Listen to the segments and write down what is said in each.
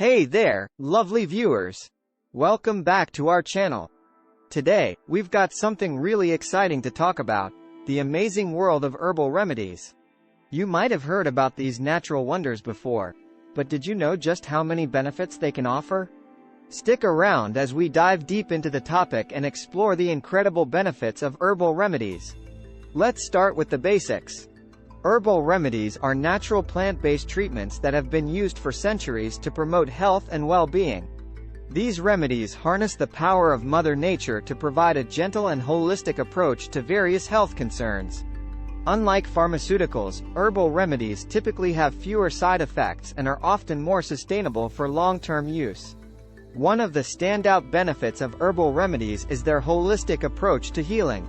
Hey there, lovely viewers. Welcome back to our channel. Today, we've got something really exciting to talk about, the amazing world of herbal remedies. You might have heard about these natural wonders before, but did you know just how many benefits they can offer? Stick around as we dive deep into the topic and explore the incredible benefits of herbal remedies. Let's start with the basics. Herbal remedies are natural plant-based treatments that have been used for centuries to promote health and well-being. These remedies harness the power of Mother Nature to provide a gentle and holistic approach to various health concerns. Unlike pharmaceuticals, herbal remedies typically have fewer side effects and are often more sustainable for long-term use. One of the standout benefits of herbal remedies is their holistic approach to healing.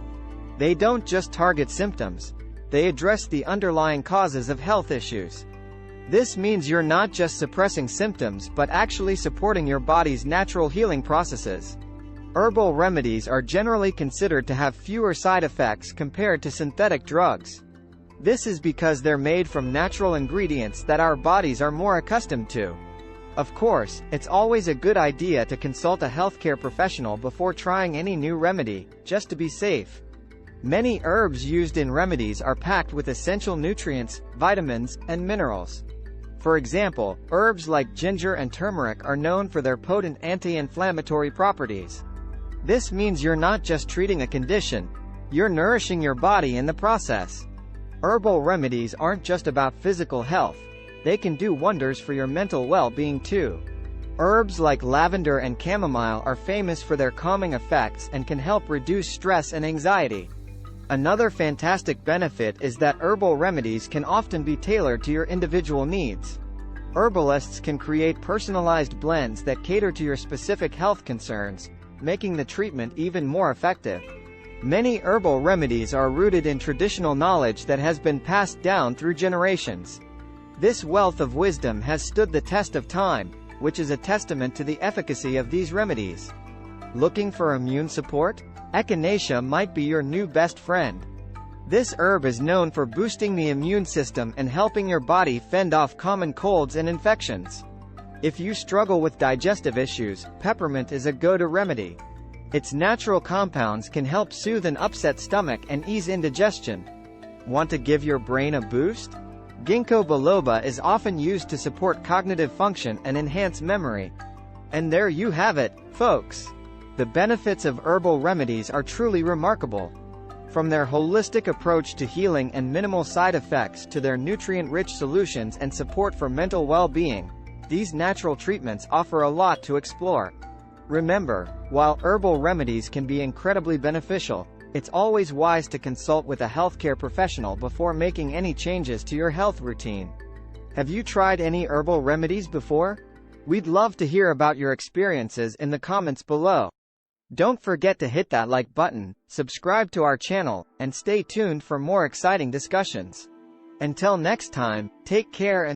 They don't just target symptoms. They address the underlying causes of health issues. This means you're not just suppressing symptoms but actually supporting your body's natural healing processes. Herbal remedies are generally considered to have fewer side effects compared to synthetic drugs. This is because they're made from natural ingredients that our bodies are more accustomed to. Of course, it's always a good idea to consult a healthcare professional before trying any new remedy, just to be safe. Many herbs used in remedies are packed with essential nutrients, vitamins, and minerals. For example, herbs like ginger and turmeric are known for their potent anti-inflammatory properties. This means you're not just treating a condition, you're nourishing your body in the process. Herbal remedies aren't just about physical health, they can do wonders for your mental well-being too. Herbs like lavender and chamomile are famous for their calming effects and can help reduce stress and anxiety. Another fantastic benefit is that herbal remedies can often be tailored to your individual needs. Herbalists can create personalized blends that cater to your specific health concerns, making the treatment even more effective. Many herbal remedies are rooted in traditional knowledge that has been passed down through generations. This wealth of wisdom has stood the test of time, which is a testament to the efficacy of these remedies. Looking for immune support? Echinacea might be your new best friend. This herb is known for boosting the immune system and helping your body fend off common colds and infections. If you struggle with digestive issues, peppermint is a go-to remedy. Its natural compounds can help soothe an upset stomach and ease indigestion. Want to give your brain a boost? Ginkgo biloba is often used to support cognitive function and enhance memory. And there you have it, folks. The benefits of herbal remedies are truly remarkable. From their holistic approach to healing and minimal side effects to their nutrient-rich solutions and support for mental well-being, these natural treatments offer a lot to explore. Remember, while herbal remedies can be incredibly beneficial, it's always wise to consult with a healthcare professional before making any changes to your health routine. Have you tried any herbal remedies before? We'd love to hear about your experiences in the comments below. Don't forget to hit that like button, subscribe to our channel, and stay tuned for more exciting discussions. Until next time, take care and